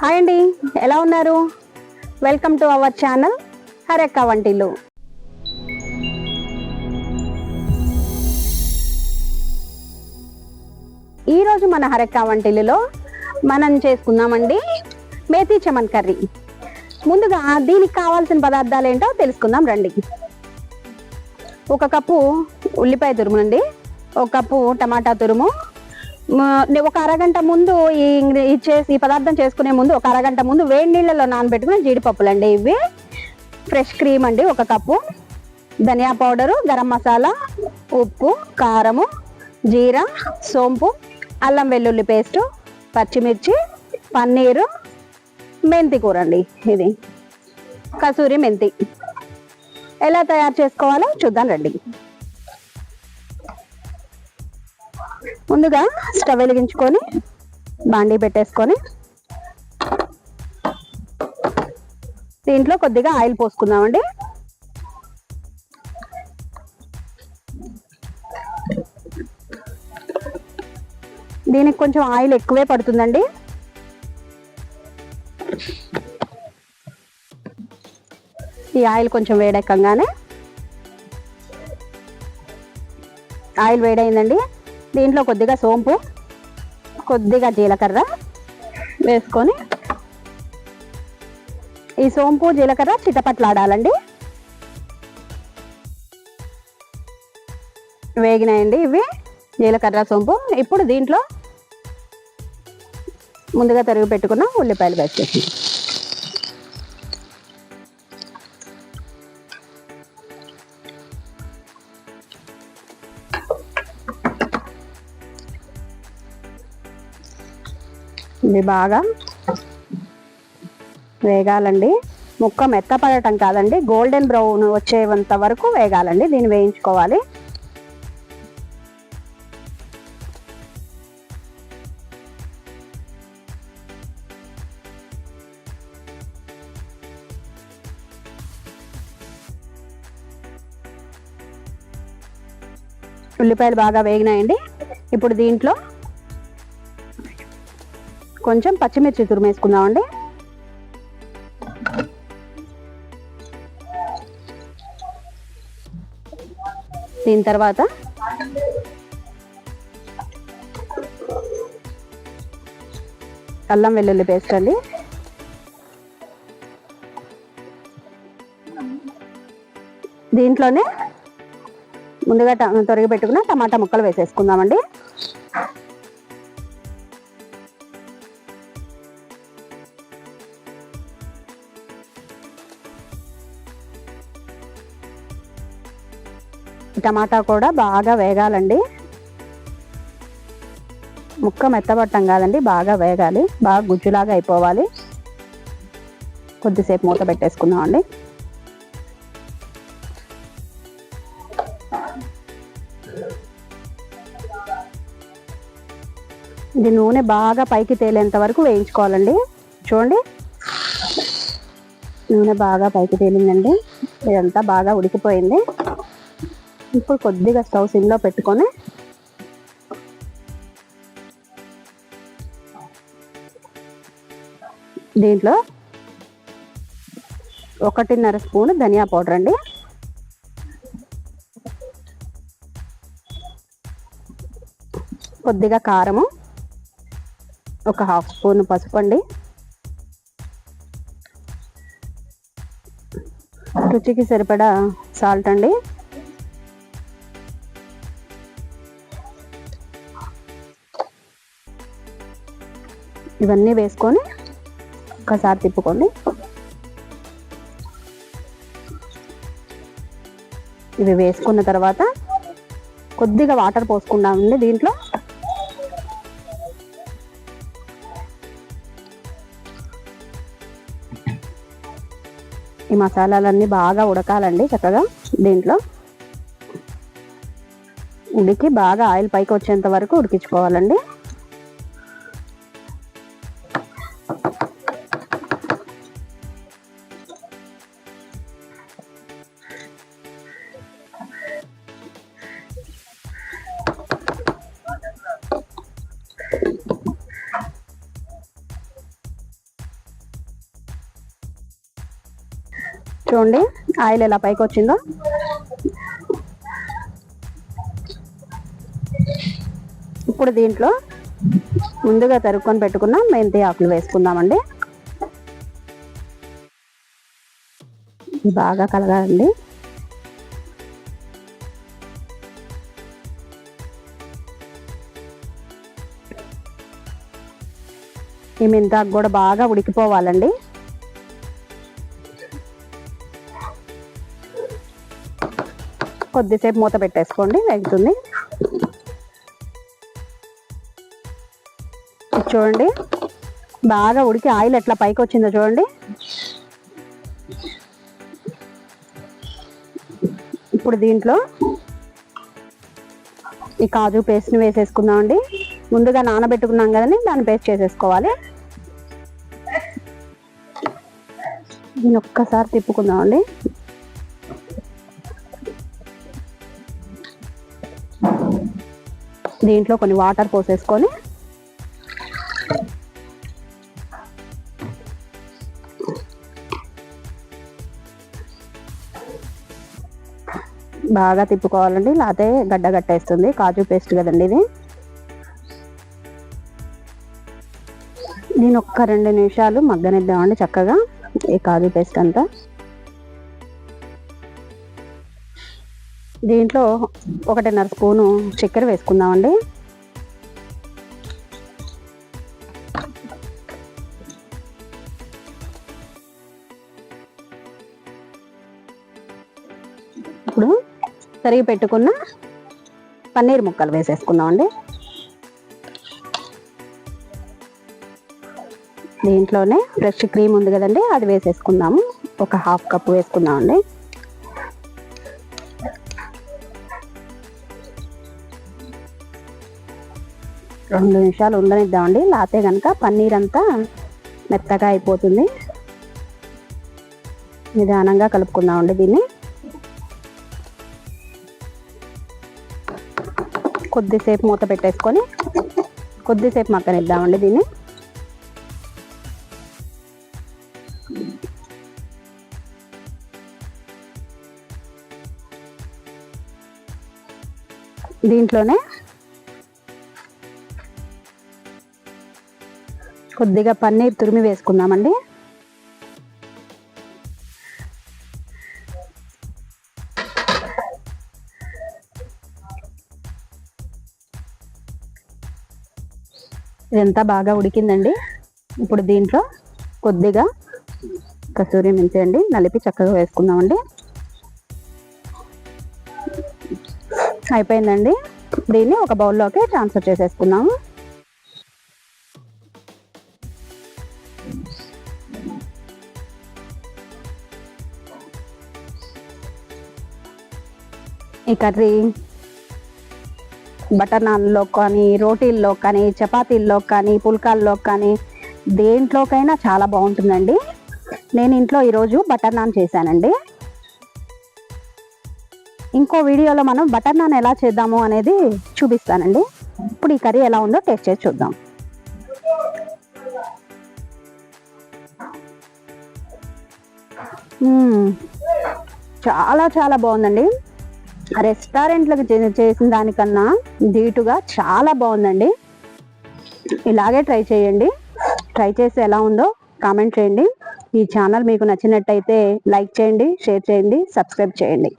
Hi అండి, ఎలా ఉన్నారు? Welcome to our channel Harakka Vantillu. ఈరోజు మన హరక్క వంటిల్లులో మనం చేసుకుందామండి మేథీ చమన్ కర్రీ. ముందుగా దీనికి కావాల్సిన పదార్థాలు ఏంటో తెలుసుకుందాం రండి. 1 కప్పు ఉల్లిపాయ తురుము అండి, 1 కప్పు టమాటా తురుము. ఒక అరగంట ముందు ఈ పదార్థం చేసుకునే ముందు ఒక అరగంట ముందు వేడి నీళ్ళలో నానబెట్టుకుని జీడిపప్పులు అండి. ఇవి ఫ్రెష్ క్రీమ్ అండి 1 కప్పు, ధనియా పౌడరు, గరం మసాలా, ఉప్పు, కారము, జీరా, సోంపు, అల్లం వెల్లుల్లి పేస్టు, పచ్చిమిర్చి, పన్నీరు, మెంతి కూర అండి. ఇది కసూరి మెంతి. ఎలా తయారు చేసుకోవాలో చూద్దాం రండి. ముందుగా స్టవ్ వెలిగించుకొని బాండీ పెట్టేసుకొని దీంట్లో కొద్దిగా ఆయిల్ పోసుకుందామండి. దీనికి కొంచెం ఆయిల్ ఎక్కువే పడుతుందండి. ఈ ఆయిల్ కొంచెం వేడెక్కగానే ఆయిల్ వేడైందండి. దీంట్లో కొద్దిగా సోంపు, కొద్దిగా జీలకర్ర వేసుకొని ఈ సోంపు జీలకర్ర చిటపట్లాడాలండి. వేగినాయండి ఇవి జీలకర్ర సోంపు. ఇప్పుడు దీంట్లో ముందుగా తరిగి పెట్టుకున్న ఉల్లిపాయలు వేసేసి ఇది బాగా వేగాలండి. ముక్క మెత్తపడటం కాదండి, గోల్డెన్ బ్రౌన్ వచ్చేంత వరకు వేగాలండి. దీన్ని వేయించుకోవాలి. ఉల్లిపాయలు బాగా వేగినాయండి. ఇప్పుడు దీంట్లో కొంచెం పచ్చిమిర్చి తురిమేసుకుందామండి. దీని తర్వాత అల్లం వెల్లుల్లి పేస్ట్ అండి. దీంట్లోనే ముందుగా తొరిగి పెట్టుకున్న టమాటా ముక్కలు వేసేసుకుందామండి. టమాటా కూడా బాగా వేగాలండి. ముక్క మెత్తబట్టం కాదండి, బాగా వేగాలి, బాగా గుజ్జులాగా అయిపోవాలి. కొద్దిసేపు మూత పెట్టేసుకుందామండి. ఇది నూనె బాగా పైకి తేలేంత వరకు వేయించుకోవాలండి. చూడండి, నూనె బాగా పైకి తేలిందండి. ఇదంతా బాగా ఉడికిపోయింది. ఇప్పుడు కొద్దిగా స్టవ్ సిమ్లో పెట్టుకొని దీంట్లో 1.5 స్పూన్ ధనియా పౌడర్ అండి, కొద్దిగా కారము, 1/2 స్పూన్ పసుపు అండి, రుచికి సరిపడా సాల్ట్ అండి, ఇవన్నీ వేసుకొని ఒకసారి తిప్పుకోండి. ఇవి వేసుకున్న తర్వాత కొద్దిగా వాటర్ పోసుకుందామండి. దీంట్లో ఈ మసాలాలన్నీ బాగా ఉడకాలండి చక్కగా. దీంట్లో ఉడికి బాగా ఆయిల్ పైకి వచ్చేంత వరకు ఉడికించుకోవాలండి. చూడండి ఆయిల్ ఎలా పైకి వచ్చిందో. ఇప్పుడు దీంట్లో ముందుగా తరుక్కొని పెట్టుకున్న మెంతి ఆకులు వేసుకుందామండి. బాగా కలగాలండి. ఈ మెంతాకు కూడా బాగా ఉడికిపోవాలండి. కొద్దిసేపు మూత పెట్టేసుకోండి, వేగుతుంది. చూడండి బాగా ఉడికి ఆయిల్ ఎట్లా పైకి వచ్చిందో చూడండి. ఇప్పుడు దీంట్లో ఈ కాజు పేస్ట్ని వేసేసుకుందామండి. ముందుగా నానబెట్టుకున్నాం కదండి, దాన్ని పేస్ట్ చేసేసుకోవాలి. దీన్ని ఒక్కసారి తిప్పుకుందామండి. దీంట్లో కొన్ని వాటర్ పోసేసుకొని బాగా తిప్పుకోవాలండి, లేకపోతే గడ్డ గట్టేస్తుంది. కాజు పేస్ట్ కదండి ఇది. నేను ఒక్క 2 నిమిషాలు మగ్గనిద్దామండి చక్కగా ఈ కాజు పేస్ట్ అంతా. దీంట్లో 1.5 స్పూను చక్కెర వేసుకుందామండి. ఇప్పుడు తరిగి పెట్టుకున్న పన్నీర్ ముక్కలు వేసేసుకుందామండి. దీంట్లోనే ఫ్రెష్ క్రీమ్ ఉంది కదండి, అది వేసేసుకుందాము. ఒక 1/2 కప్పు వేసుకుందామండి. రెండు నిమిషాలు ఉండనిద్దామండి, లేకపోతే కనుక పన్నీర్ అంతా మెత్తగా అయిపోతుంది. నిదానంగా కలుపుకుందామండి దీన్ని. కొద్దిసేపు మూత పెట్టేసుకొని కొద్దిసేపు మగ్గనిద్దామండి దీన్ని. దీంట్లోనే కొద్దిగా పన్నీర్ తురిమి వేసుకుందామండి. ఇదంతా బాగా ఉడికిందండి. ఇప్పుడు దీంట్లో కొద్దిగా కసూరి మెంతి అండి నలిపి చక్కగా వేసుకుందామండి. అయిపోయిందండి. దీన్ని ఒక బౌల్లోకి ట్రాన్స్ఫర్ చేసేసుకుందాము. ఈ కర్రీ బటర్ నాన్లో కానీ, రోటీల్లో కానీ, చపాతీల్లో కానీ, పుల్కాల్లో కానీ దేంట్లోకైనా చాలా బాగుంటుందండి. నేను ఇంట్లో ఈరోజు బటర్ నాన్ చేశానండి. ఇంకో వీడియోలో మనం బటర్ నాన్ ఎలా చేద్దాము అనేది చూపిస్తానండి. ఇప్పుడు ఈ కర్రీ ఎలా ఉందో టేస్ట్ చేసి చూద్దాం. చాలా చాలా బాగుందండి. రెస్టారెంట్లకు చేసిన దానికన్నా ధీటుగా చాలా బాగుందండి. ఇలాగే ట్రై చేయండి. ట్రై చేసి ఎలా ఉందో కామెంట్ చేయండి. ఈ ఛానల్ మీకు నచ్చినట్టయితే లైక్ చేయండి, షేర్ చేయండి, సబ్స్క్రైబ్ చేయండి.